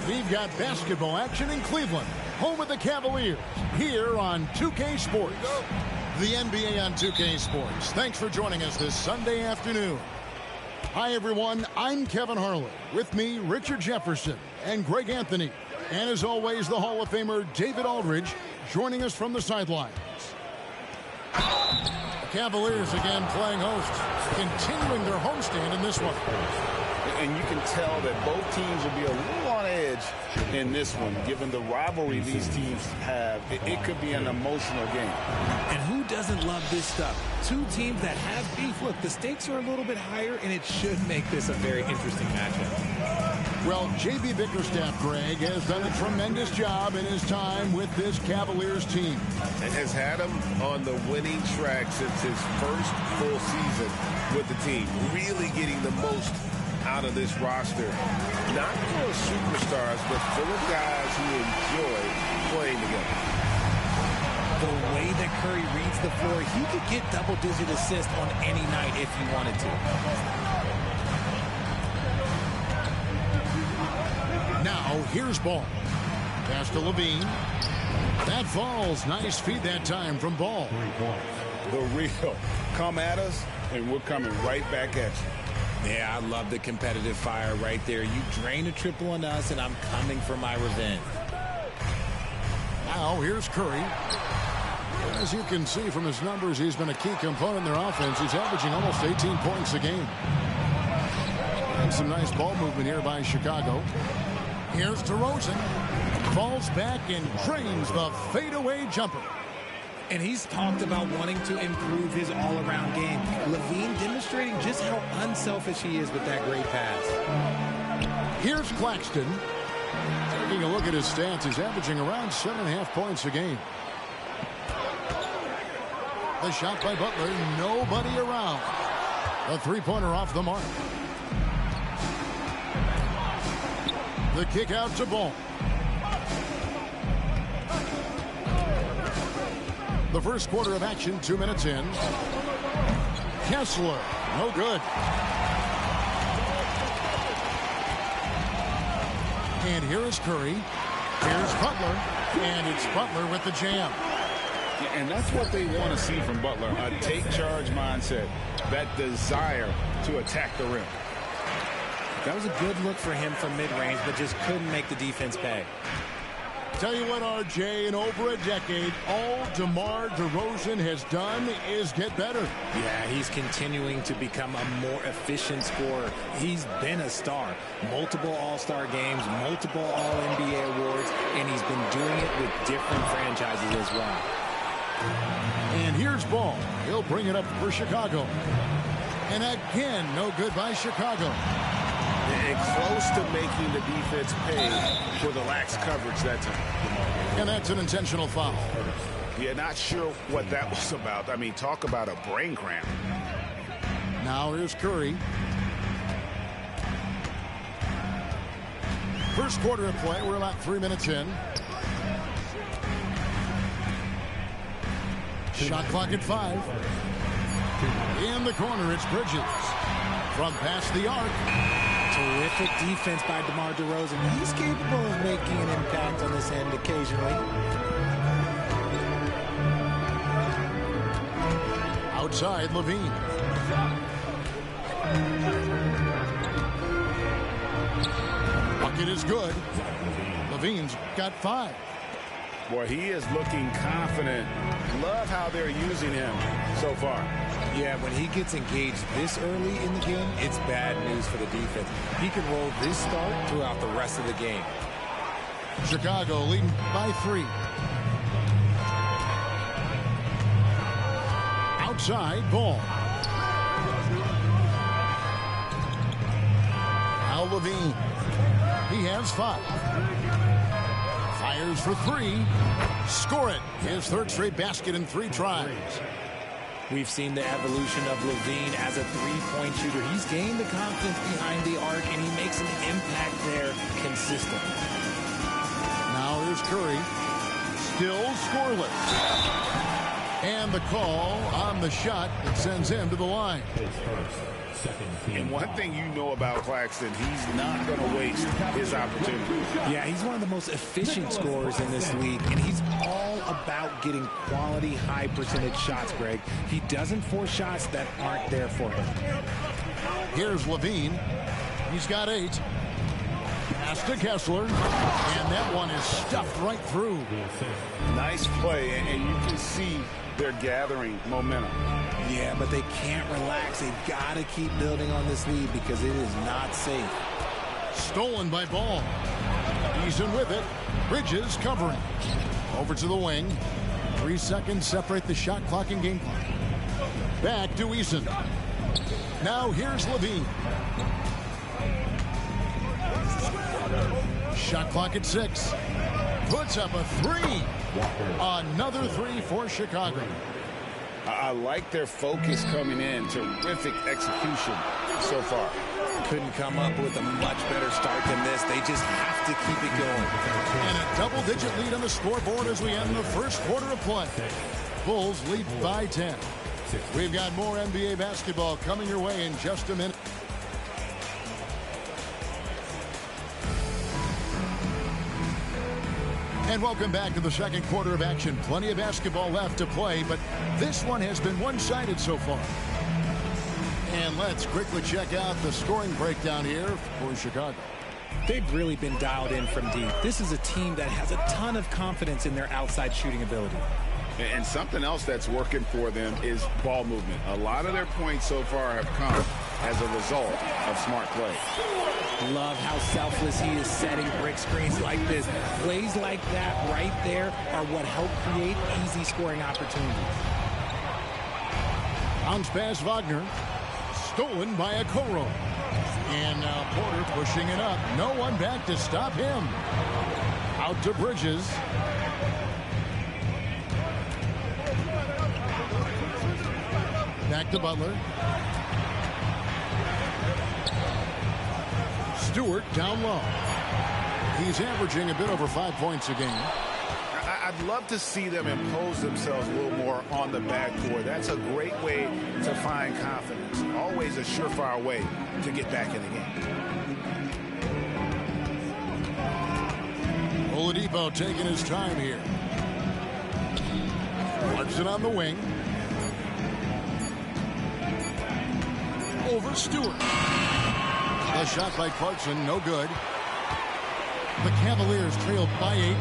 We've got basketball action in Cleveland, home of the Cavaliers, here on 2K Sports. The NBA on 2K Sports. Thanks for joining us this Sunday afternoon. Hi, everyone. I'm Kevin Harlan. With me, Richard Jefferson and Greg Anthony. And as always, the Hall of Famer David Aldridge joining us from the sidelines. The Cavaliers again playing host, continuing their homestand in this one. And you can tell that both teams will be a little on edge in this one, given the rivalry these teams have. It could be an emotional game. And who doesn't love this stuff? Two teams that have beef. Look, the stakes are a little bit higher, and it should make this a very interesting matchup. Well, J.B. Bickerstaff, Greg, has done a tremendous job in his time with this Cavaliers team. And has had him on the winning track since his first full season with the team. Really getting the most out of this roster. Not full of superstars, but full of guys who enjoy playing together. The way that Curry reads the floor, he could get double-digit assists on any night if he wanted to. Now, here's Ball. Pass to Levine. That falls. Nice feed that time from Ball. The real. Come at us, and we're coming right back at you. Yeah, I love the competitive fire right there. You drain a triple on us, and I'm coming for my revenge. Now, here's Curry. As you can see from his numbers, he's been a key component in their offense. He's averaging almost 18 points a game. And some nice ball movement here by Chicago. Here's DeRozan. Falls back and drains the fadeaway jumper. And he's talked about wanting to improve his all-around game. Levine demonstrating just how unselfish he is with that great pass. Here's Claxton. Taking a look at his stats, he's averaging around 7.5 points a game. The shot by Butler, nobody around. A three-pointer off the mark. The kick out to Ball. The first quarter of action, 2 minutes in. Kessler, no good. And here is Curry. Here's Butler. And it's Butler with the jam. And that's what they want to see from Butler, a take-charge mindset, that desire to attack the rim. That was a good look for him from mid-range, but just couldn't make the defense pay. Tell you what, RJ, in over a decade, all DeMar DeRozan has done is get better. Yeah, he's continuing to become a more efficient scorer. He's been a star. Multiple All-Star games, multiple All-NBA awards, and he's been doing it with different franchises as well. And here's Ball. He'll bring it up for Chicago. And again, no good by Chicago. And close to making the defense pay for the lax coverage that time. And that's an intentional foul. Yeah, not sure what that was about. I mean, talk about a brain cramp. Now here's Curry. First quarter of play, we're about 3 minutes in. Shot clock at 5. In the corner, it's Bridges. From past the arc. Terrific defense by DeMar DeRozan. He's capable of making an impact on this end occasionally. Outside, Levine. Bucket is good. Levine's got 5. Boy, he is looking confident. Love how they're using him so far. Yeah, when he gets engaged this early in the game, it's bad news for the defense. He can roll this start throughout the rest of the game. Chicago leading by 3. Outside ball. Now Levine. He has 5. Fires for 3. Score it. His 3rd straight basket in 3 tries. We've seen the evolution of Levine as a three-point shooter. He's gained the confidence behind the arc, and he makes an impact there consistently. Now here's Curry. Still scoreless. And the call on the shot that sends him to the line. And one thing you know about Claxton, he's not going to waste his opportunity. Yeah, he's one of the most efficient scorers in this league, and he's all about getting quality, high-percentage shots, Greg. He doesn't force shots that aren't there for him. Here's Levine. He's got 8. Pass to Kessler. And that one is stuffed right through. Nice play, and you can see they're gathering momentum. Yeah, but they can't relax. They've got to keep building on this lead because it is not safe. Stolen by Ball. He's in with it. Bridges covering. Over to the wing. 3 seconds separate the shot clock and game clock. Back to Eason. Now here's Levine. Shot clock at 6. Puts up a 3. Another 3 for Chicago. I like their focus coming in. Terrific execution so far. Couldn't come up with a much better start than this. They just have to keep it going. And a double-digit lead on the scoreboard as we end the first quarter of play. Bulls lead by 10. We've got more NBA basketball coming your way in just a minute. And welcome back to the second quarter of action. Plenty of basketball left to play, but this one has been one-sided so far. And let's quickly check out the scoring breakdown here for Chicago. They've really been dialed in from deep. This is a team that has a ton of confidence in their outside shooting ability. And something else that's working for them is ball movement. A lot of their points so far have come as a result of smart play. Love how selfless he is setting brick screens like this. Plays like that right there are what help create easy scoring opportunities. Bounce pass Wagner. Stolen by Okoro. And now Porter pushing it up. No one back to stop him. Out to Bridges. Back to Butler. Stewart down low. He's averaging a bit over 5 points a game. I'd love to see them impose themselves a little more on the backcourt. That's a great way to find confidence. Always a surefire way to get back in the game. Oladipo taking his time here. Clarkson on the wing. Over Stewart. A shot by Clarkson, no good. The Cavaliers trailed by 8.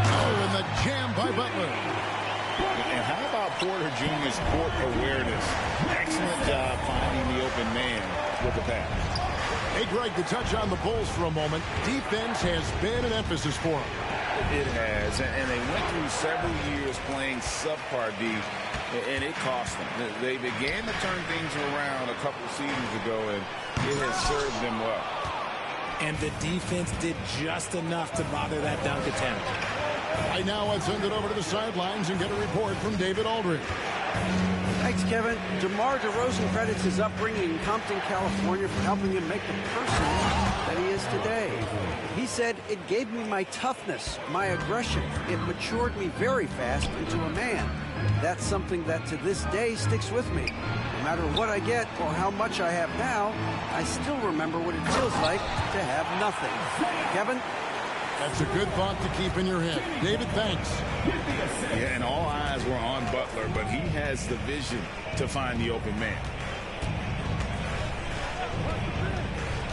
Oh, and the jam by Butler. And how about Porter Jr.'s court awareness? Excellent job finding the open man with the pass. Hey, Greg, to touch on the Bulls for a moment, defense has been an emphasis for them. It has, and they went through several years playing subpar D, and it cost them. They began to turn things around a couple seasons ago, and it has served them well. And the defense did just enough to bother that dunk attempt. Right now, let's send it over to the sidelines and get a report from David Aldridge. Thanks, Kevin. DeMar DeRozan credits his upbringing in Compton, California for helping him make the person that he is today. He said, "It gave me my toughness, my aggression. It matured me very fast into a man. That's something that to this day sticks with me. No matter what I get or how much I have now, I still remember what it feels like to have nothing." Kevin? That's a good thought to keep in your head. David, thanks. Yeah, and all eyes were on Butler, but he has the vision to find the open man.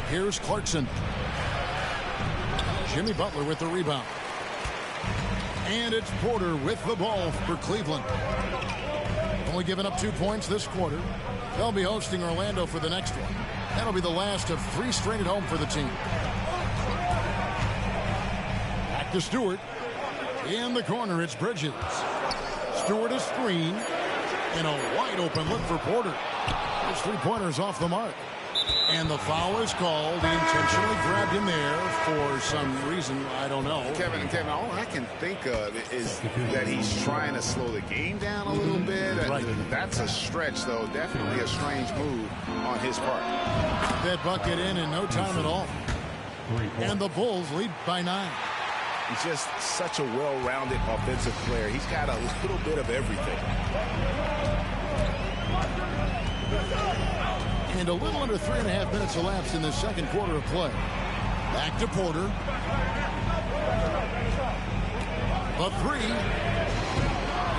Here's Clarkson. Jimmy Butler with the rebound. And it's Porter with the ball for Cleveland. Only giving up 2 points this quarter. They'll be hosting Orlando for the next one. That'll be the last of 3 straight at home for the team. Back to Stewart. In the corner, it's Bridges. Stewart is screen. And a wide open look for Porter. His 3-pointer's off the mark. And the foul is called. He intentionally grabbed him there for some reason. I don't know. Kevin, all I can think of is that he's trying to slow the game down a little bit. Right. That's a stretch, though. Definitely a strange move on his part. That bucket in no time at all. And the Bulls lead by 9. He's just such a well-rounded offensive player. He's got a little bit of everything. And a little under 3.5 minutes elapsed in the second quarter of play. Back to Porter. The 3.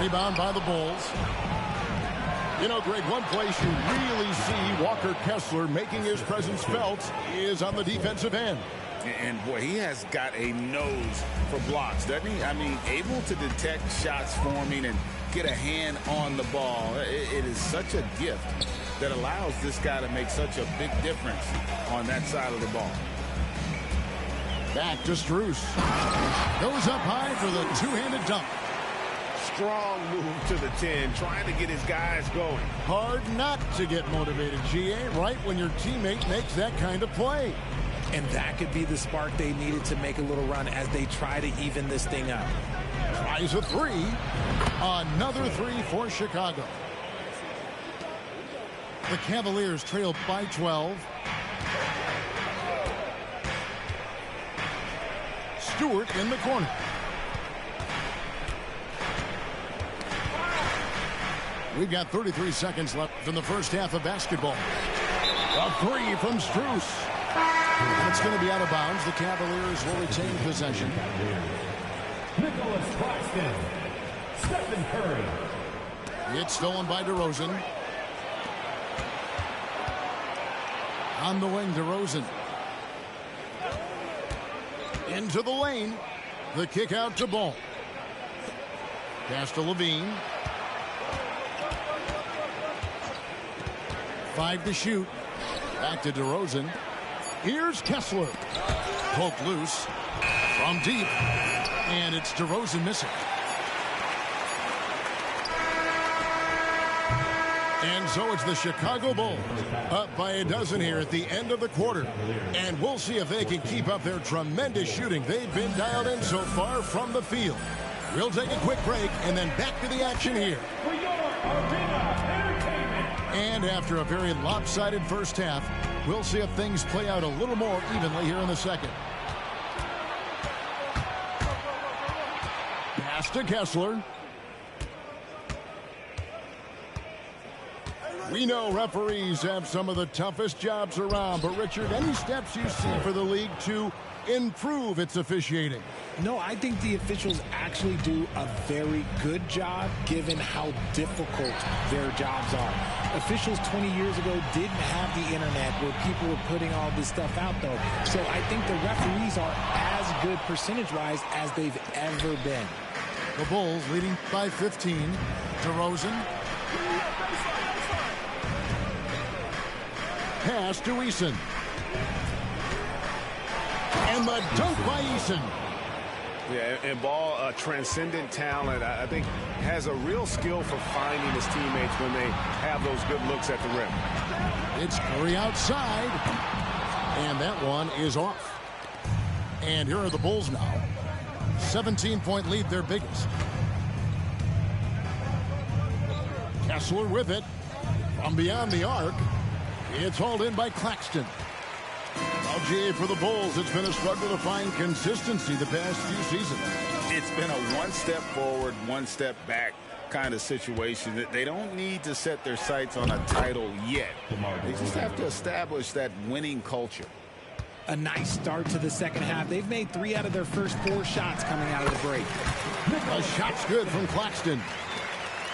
Rebound by the Bulls. You know, Greg, one place you really see Walker Kessler making his presence felt is on the defensive end. And, boy, he has got a nose for blocks, doesn't he? I mean, able to detect shots forming and get a hand on the ball. It is such a gift that allows this guy to make such a big difference on that side of the ball. Back to Strus. Goes up high for the two-handed dunk. Strong move to the 10, trying to get his guys going. Hard not to get motivated, GA, right when your teammate makes that kind of play. And that could be the spark they needed to make a little run as they try to even this thing up. Tries a 3. Another 3 for Chicago. The Cavaliers trail by 12. Stewart in the corner. We've got 33 seconds left in the first half of basketball. A 3 from Strus. And it's going to be out of bounds. The Cavaliers will retain possession. Nicholas Claxton. Stephen Curry. It's stolen by DeRozan. On the wing, DeRozan. Into the lane. The kick out to Ball. Pass to Levine. 5 to shoot. Back to DeRozan. Here's Kessler. Poked loose. From deep. And it's DeRozan missing. And so it's the Chicago Bulls up by a dozen here at the end of the quarter. And we'll see if they can keep up their tremendous shooting. They've been dialed in so far from the field. We'll take a quick break and then back to the action here. And after a very lopsided first half, we'll see if things play out a little more evenly here in the second. Pass to Kessler. We know referees have some of the toughest jobs around, but Richard, any steps you see for the league to improve its officiating? No, I think the officials actually do a very good job given how difficult their jobs are. Officials 20 years ago didn't have the internet where people were putting all this stuff out, though. So I think the referees are as good percentage-wise as they've ever been. The Bulls leading by 15. DeRozan. Pass to Eason. And the dunk by Eason. Yeah, and Ball, a transcendent talent, I think has a real skill for finding his teammates when they have those good looks at the rim. It's Curry outside. And that one is off. And here are the Bulls now. 17-point lead, their biggest. Kessler with it. From beyond the arc. It's hauled in by Claxton. Well, GA, for the Bulls, it's been a struggle to find consistency the past few seasons. It's been a one step forward, one step back kind of situation. That they don't need to set their sights on a title yet. They just have to establish that winning culture. A nice start to the second half. They've made 3 out of their first 4 shots coming out of the break. A shot's good from Claxton.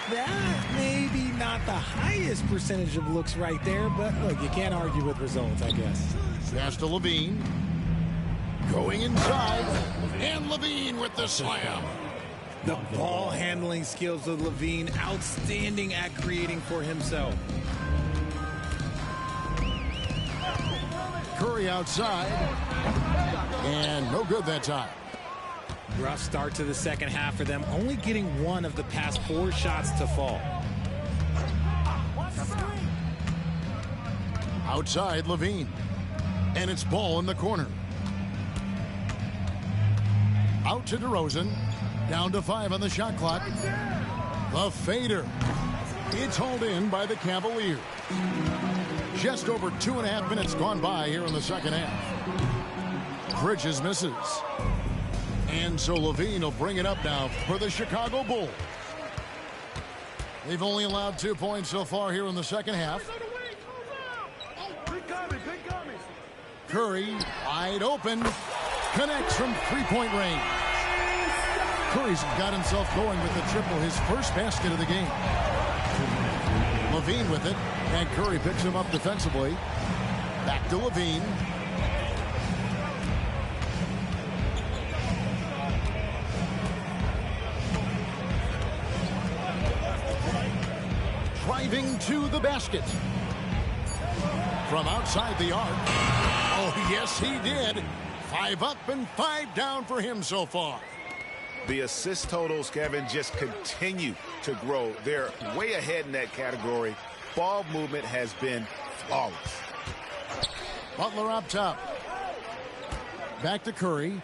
That maybe not the highest percentage of looks right there, but look, you can't argue with results, I guess. Pass to Levine. Going inside. And Levine with the slam. The ball handling skills of Levine, outstanding at creating for himself. Curry outside, and no good that time. Rough start to the second half for them, only getting one of the past 4 shots to fall. Outside Levine, and it's ball in the corner. Out to DeRozan, down to 5 on the shot clock. The fader. It's hauled in by the Cavaliers. Just over 2.5 minutes gone by here in the second half. Bridges misses. And so Levine will bring it up now for the Chicago Bulls. They've only allowed 2 points so far here in the second half. Curry, wide open, connects from three-point range. Curry's got himself going with the triple, his first basket of the game. Levine with it, and Curry picks him up defensively. Back to Levine. Driving to the basket. From outside the arc. Oh, yes, he did. 5 up and 5 down for him so far. The assist totals, Kevin, just continue to grow. They're way ahead in that category. Ball movement has been flawless. Butler up top. Back to Curry.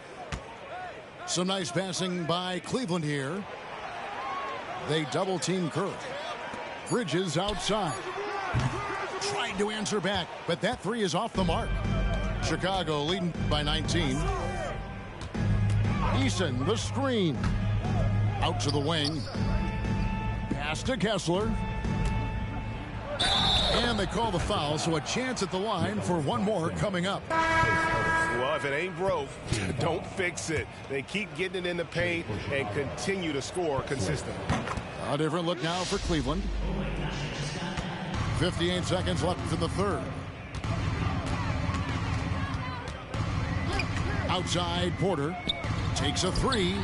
Some nice passing by Cleveland here. They double team Curry. Bridges outside. Tried to answer back, but that 3 is off the mark. Chicago leading by 19. Eason, the screen. Out to the wing. Pass to Kessler. And they call the foul, so a chance at the line for one more coming up. Well, if it ain't broke, don't fix it. They keep getting it in the paint and continue to score consistently. A different look now for Cleveland. 58 seconds left in the third. Outside, Porter takes a 3,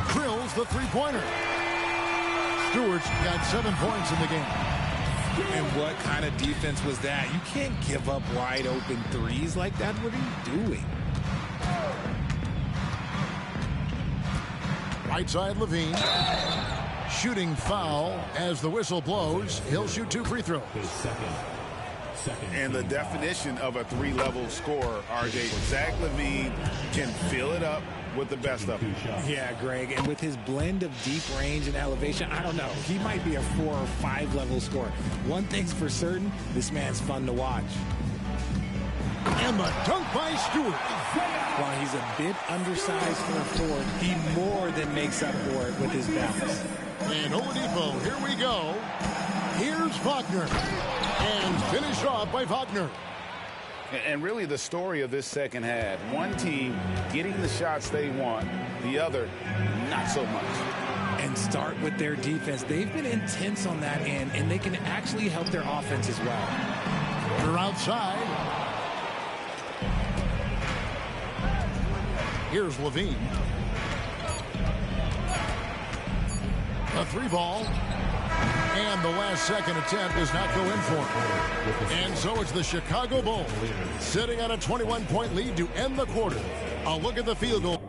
drills the three-pointer. Stewart's got 7 points in the game. And what kind of defense was that? You can't give up wide open threes like that. What are you doing? Right side, Levine. Shooting foul as the whistle blows. He'll shoot 2 free throws. And the definition of a 3-level scorer, RJ, Zach LaVine can fill it up with the best of them. Yeah, Greg, and with his blend of deep range and elevation, I don't know. He might be a 4 or 5 level scorer. One thing's for certain, this man's fun to watch. And the dunk by Stewart. While he's a bit undersized for a forward, he more than makes up for it with his bounce. And Oladipo, here we go. Here's Wagner. And finished off by Wagner. And really the story of this second half, one team getting the shots they want, the other not so much. And start with their defense. They've been intense on that end, and they can actually help their offense as well. They're outside. Here's Levine. A 3-ball. And the last second attempt does not go in for him. And so it's the Chicago Bulls sitting on a 21-point lead to end the quarter. A look at the field goal.